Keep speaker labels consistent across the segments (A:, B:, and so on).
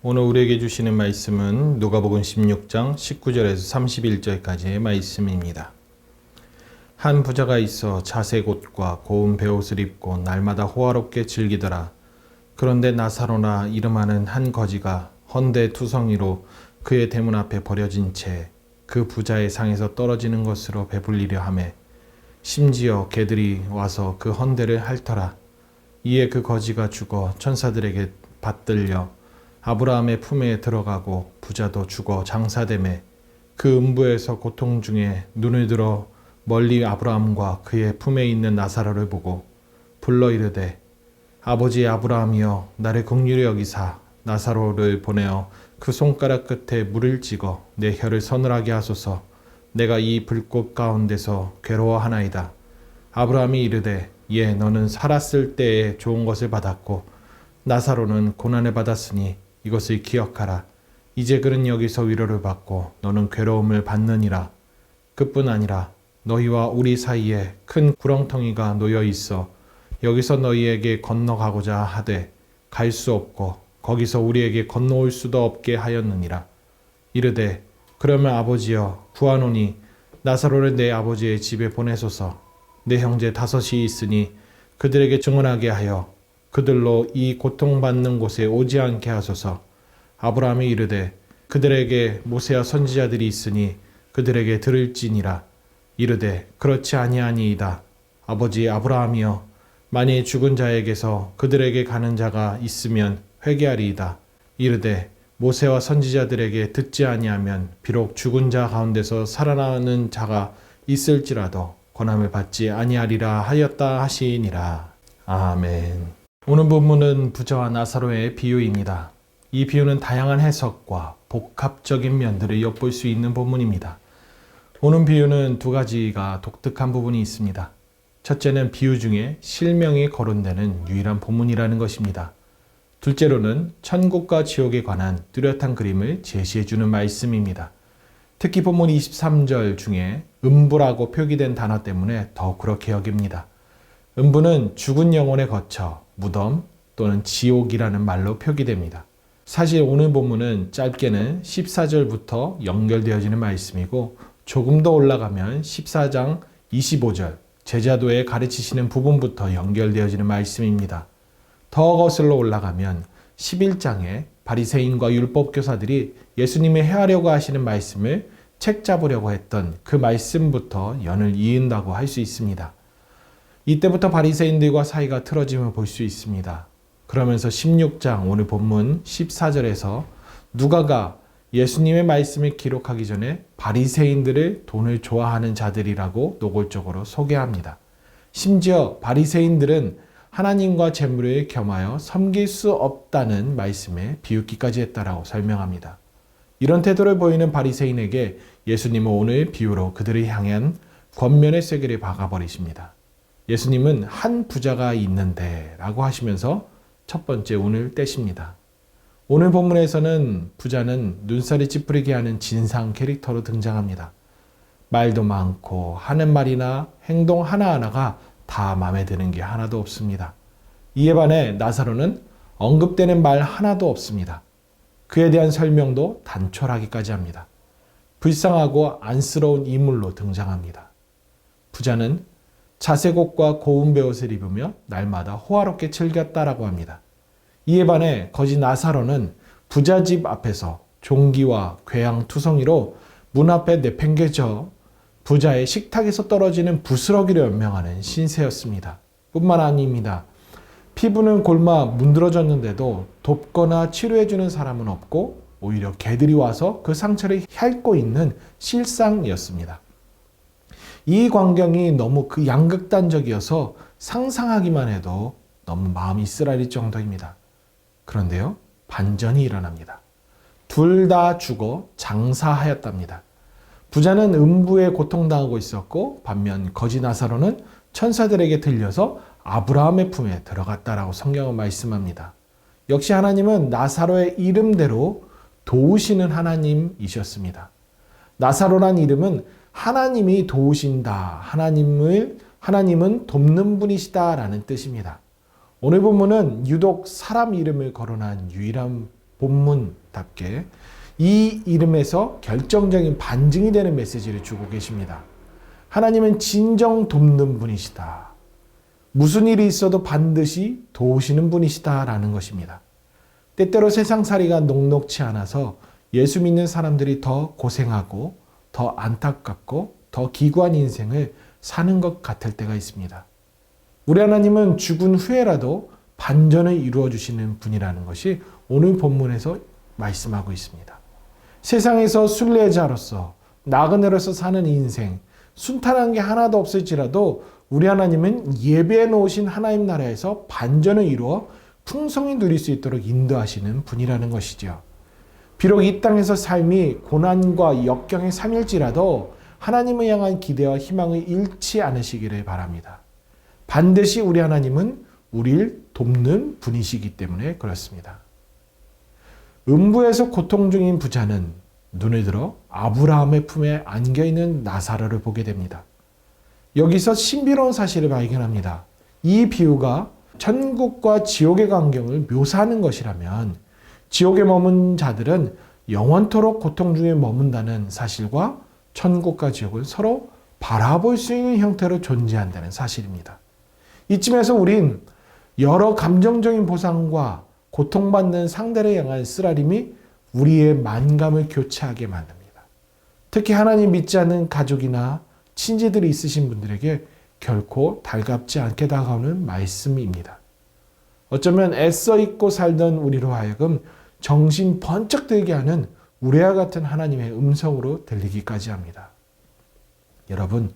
A: 오늘 우리에게 주시는 말씀은 누가복음 16장 19절에서 31절까지의 말씀입니다. 한 부자가 있어 자색 옷과 고운 베옷을 입고 날마다 호화롭게 즐기더라. 그런데 나사로나 이름하는 한 거지가 헌데 투성이로 그의 대문 앞에 버려진 채 그 부자의 상에서 떨어지는 것으로 배불리려 하매 심지어 개들이 와서 그 헌데를 핥더라. 이에 그 거지가 죽어 천사들에게 받들려 아브라함의 품에 들어가고 부자도 죽어 장사되매 그 음부에서 고통 중에 눈을 들어 멀리 아브라함과 그의 품에 있는 나사로를 보고 불러 이르되 아버지 아브라함이여 나를 긍휼히 여기사 나사로를 보내어 그 손가락 끝에 물을 찍어 내 혀를 서늘하게 하소서. 내가 이 불꽃 가운데서 괴로워하나이다. 아브라함이 이르되 예 너는 살았을 때에 좋은 것을 받았고 나사로는 고난을 받았으니 이것을 기억하라. 이제 그는 여기서 위로를 받고 너는 괴로움을 받느니라. 그뿐 아니라 너희와 우리 사이에 큰 구렁텅이가 놓여 있어 여기서 너희에게 건너가고자 하되 갈 수 없고 거기서 우리에게 건너올 수도 없게 하였느니라. 이르되 그러면 아버지여 구하노니 나사로를 내 아버지의 집에 보내소서. 내 형제 5이 있으니 그들에게 증언하게 하여 그들로 이 고통받는 곳에 오지 않게 하소서. 아브라함이 이르되 그들에게 모세와 선지자들이 있으니 그들에게 들을지니라. 이르되 그렇지 아니하니이다. 아버지 아브라함이여 만일 죽은 자에게서 그들에게 가는 자가 있으면 회개하리이다. 이르되 모세와 선지자들에게 듣지 아니하면 비록 죽은 자 가운데서 살아나는 자가 있을지라도 권함을 받지 아니하리라 하였다 하시니라. 아멘. 오늘 본문은 부자와 나사로의 비유입니다. 이 비유는 다양한 해석과 복합적인 면들을 엿볼 수 있는 본문입니다. 오늘 비유는 두 가지가 독특한 부분이 있습니다. 첫째는 비유 중에 실명이 거론되는 유일한 본문이라는 것입니다. 둘째로는 천국과 지옥에 관한 뚜렷한 그림을 제시해주는 말씀입니다. 특히 본문 23절 중에 음부라고 표기된 단어 때문에 더욱 그렇게 여깁니다. 음부는 죽은 영혼의 거처, 무덤 또는 지옥이라는 말로 표기됩니다. 사실 오늘 본문은 짧게는 14절부터 연결되어지는 말씀이고 조금 더 올라가면 14장 25절 제자도에 가르치시는 부분부터 연결되어지는 말씀입니다. 더 거슬러 올라가면 11장에 바리새인과 율법교사들이 예수님이 해하려고 하시는 말씀을 책 잡으려고 했던 그 말씀부터 연을 이은다고 할 수 있습니다. 이때부터 바리새인들과 사이가 틀어짐을 볼 수 있습니다. 그러면서 16장 오늘 본문 14절에서 누가가 예수님의 말씀을 기록하기 전에 바리새인들을 돈을 좋아하는 자들이라고 노골적으로 소개합니다. 심지어 바리새인들은 하나님과 재물을 겸하여 섬길 수 없다는 말씀에 비웃기까지 했다라고 설명합니다. 이런 태도를 보이는 바리새인에게 예수님은 오늘 비유로 그들을 향한 권면의 쐐기를 박아버리십니다. 예수님은 한 부자가 있는데 라고 하시면서 첫 번째 운을 떼십니다. 오늘 본문에서는 부자는 눈살이 찌푸리게 하는 진상 캐릭터로 등장합니다. 말도 많고 하는 말이나 행동 하나하나가 다 마음에 드는 게 하나도 없습니다. 이에 반해 나사로는 언급되는 말 하나도 없습니다. 그에 대한 설명도 단촐하기까지 합니다. 불쌍하고 안쓰러운 인물로 등장합니다. 부자는 자색 옷과 고운 베옷을 입으며 날마다 호화롭게 즐겼다라고 합니다. 이에 반해 거지 나사로는 부자 집 앞에서 종기와 괴양투성이로 문 앞에 내팽개져 부자의 식탁에서 떨어지는 부스러기를 연명하는 신세였습니다. 뿐만 아닙니다. 피부는 골마 문드러졌는데도 돕거나 치료해주는 사람은 없고 오히려 개들이 와서 그 상처를 핥고 있는 실상이었습니다. 이 광경이 너무 그 양극단적이어서 상상하기만 해도 너무 마음이 쓰라릴 정도입니다. 그런데요, 반전이 일어납니다. 둘 다 죽어 장사하였답니다. 부자는 음부에 고통당하고 있었고 반면 거지 나사로는 천사들에게 들려서 아브라함의 품에 들어갔다라고 성경은 말씀합니다. 역시 하나님은 나사로의 이름대로 도우시는 하나님이셨습니다. 나사로란 이름은 하나님이 도우신다, 하나님은 돕는 분이시다라는 뜻입니다. 오늘 본문은 유독 사람 이름을 거론한 유일한 본문답게 이 이름에서 결정적인 반증이 되는 메시지를 주고 계십니다. 하나님은 진정 돕는 분이시다. 무슨 일이 있어도 반드시 도우시는 분이시다라는 것입니다. 때때로 세상살이가 녹록치 않아서 예수 믿는 사람들이 더 고생하고 더 안타깝고 더 기구한 인생을 사는 것 같을 때가 있습니다. 우리 하나님은 죽은 후에라도 반전을 이루어 주시는 분이라는 것이 오늘 본문에서 말씀하고 있습니다. 세상에서 순례자로서 나그네로서 사는 인생, 순탄한 게 하나도 없을지라도 우리 하나님은 예배해 놓으신 하나님 나라에서 반전을 이루어 풍성히 누릴 수 있도록 인도하시는 분이라는 것이죠. 비록 이 땅에서 삶이 고난과 역경의 삶일지라도 하나님을 향한 기대와 희망을 잃지 않으시기를 바랍니다. 반드시 우리 하나님은 우리를 돕는 분이시기 때문에 그렇습니다. 음부에서 고통 중인 부자는 눈을 들어 아브라함의 품에 안겨있는 나사로를 보게 됩니다. 여기서 신비로운 사실을 발견합니다. 이 비유가 천국과 지옥의 광경을 묘사하는 것이라면 지옥에 머문 자들은 영원토록 고통 중에 머문다는 사실과 천국과 지옥을 서로 바라볼 수 있는 형태로 존재한다는 사실입니다. 이쯤에서 우린 여러 감정적인 보상과 고통받는 상대를 향한 쓰라림이 우리의 만감을 교체하게 만듭니다. 특히 하나님 믿지 않는 가족이나 친지들이 있으신 분들에게 결코 달갑지 않게 다가오는 말씀입니다. 어쩌면 애써 잊고 살던 우리로 하여금 정신 번쩍 들게 하는 우레와 같은 하나님의 음성으로 들리기까지 합니다. 여러분,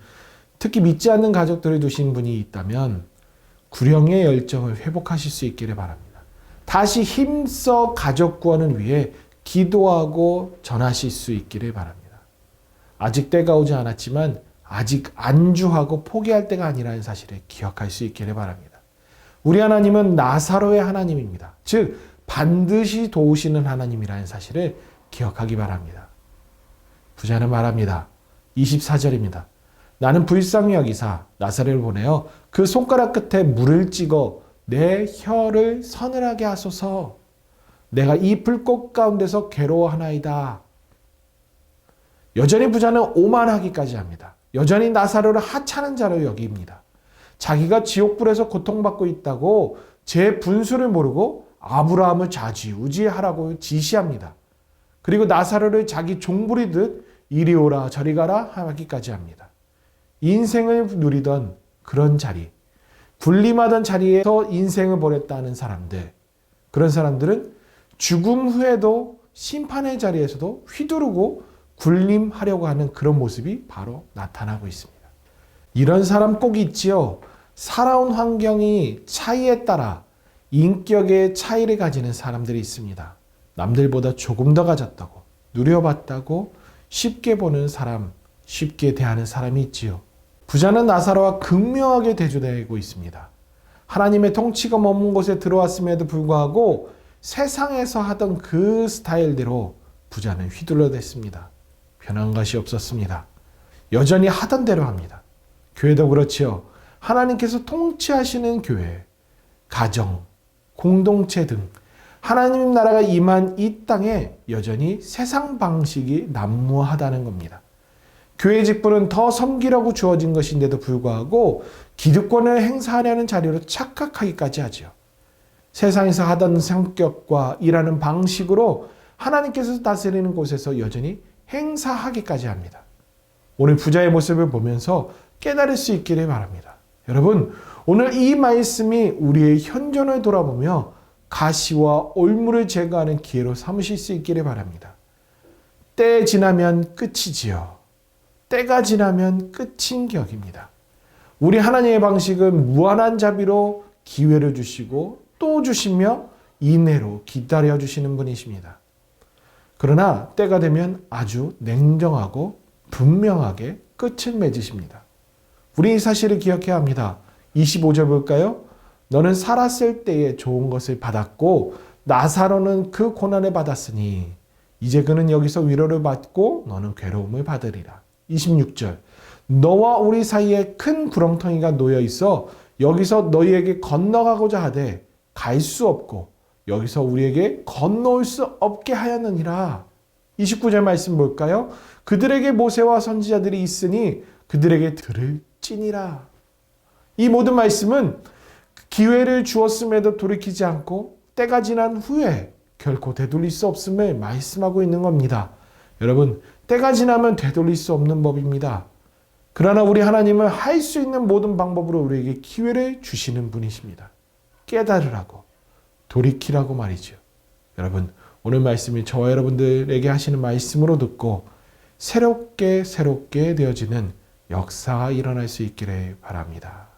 A: 특히 믿지 않는 가족들을 두신 분이 있다면 구령의 열정을 회복하실 수 있기를 바랍니다. 다시 힘써 가족 구원을 위해 기도하고 전하실 수 있기를 바랍니다. 아직 때가 오지 않았지만 아직 안주하고 포기할 때가 아니라는 사실을 기억할 수 있기를 바랍니다. 우리 하나님은 나사로의 하나님입니다. 즉 반드시 도우시는 하나님이라는 사실을 기억하기 바랍니다. 부자는 말합니다. 24절입니다. 나는 불쌍히 여기사 나사로를 보내어 그 손가락 끝에 물을 찍어 내 혀를 서늘하게 하소서. 내가 이 불꽃 가운데서 괴로워하나이다. 여전히 부자는 오만하기까지 합니다. 여전히 나사로를 하찮은 자로 여깁니다. 자기가 지옥불에서 고통받고 있다고 제 분수를 모르고 아브라함을 좌지우지하라고 지시합니다. 그리고 나사로를 자기 종부리듯 이리 오라 저리 가라 하기까지 합니다. 인생을 누리던 그런 자리, 군림하던 자리에서 인생을 보냈다는 사람들, 그런 사람들은 죽음 후에도 심판의 자리에서도 휘두르고 군림하려고 하는 그런 모습이 바로 나타나고 있습니다. 이런 사람 꼭 있지요. 살아온 환경이 차이에 따라 인격의 차이를 가지는 사람들이 있습니다. 남들보다 조금 더 가졌다고, 누려봤다고 쉽게 보는 사람, 쉽게 대하는 사람이 있지요. 부자는 나사로와 극명하게 대조되고 있습니다. 하나님의 통치가 머문 곳에 들어왔음에도 불구하고 세상에서 하던 그 스타일대로 부자는 휘둘러댔습니다. 변한 것이 없었습니다. 여전히 하던 대로 합니다. 교회도 그렇지요. 하나님께서 통치하시는 교회, 가정, 공동체 등 하나님 나라가 임한 이 땅에 여전히 세상 방식이 난무하다는 겁니다. 교회 직분은 더 섬기라고 주어진 것인데도 불구하고 기득권을 행사하려는 자리로 착각하기까지 하죠. 세상에서 하던 성격과 일하는 방식으로 하나님께서 다스리는 곳에서 여전히 행사하기까지 합니다. 오늘 부자의 모습을 보면서 깨달을 수 있기를 바랍니다. 여러분, 오늘 이 말씀이 우리의 현존을 돌아보며 가시와 올무를 제거하는 기회로 삼으실 수 있기를 바랍니다. 때 지나면 끝이지요. 때가 지나면 끝인 격입니다. 우리 하나님의 방식은 무한한 자비로 기회를 주시고 또 주시며 인내로 기다려 주시는 분이십니다. 그러나 때가 되면 아주 냉정하고 분명하게 끝을 맺으십니다. 우리 이 사실을 기억해야 합니다. 25절 볼까요? 너는 살았을 때에 좋은 것을 받았고 나사로는 그 고난을 받았으니 이제 그는 여기서 위로를 받고 너는 괴로움을 받으리라. 26절 너와 우리 사이에 큰 구렁텅이가 놓여 있어 여기서 너희에게 건너가고자 하되 갈 수 없고
B: 여기서 우리에게 건너올 수 없게 하였느니라. 29절 말씀 볼까요? 그들에게 모세와 선지자들이 있으니 그들에게 들을지니라. 이 모든 말씀은 기회를 주었음에도 돌이키지 않고 때가 지난 후에 결코 되돌릴 수 없음을 말씀하고 있는 겁니다. 여러분, 때가 지나면 되돌릴 수 없는 법입니다. 그러나 우리 하나님은 할 수 있는 모든 방법으로 우리에게 기회를 주시는 분이십니다. 깨달으라고, 돌이키라고 말이죠. 여러분, 오늘 말씀이 저와 여러분들에게 하시는 말씀으로 듣고 새롭게 되어지는 역사가 일어날 수 있기를 바랍니다.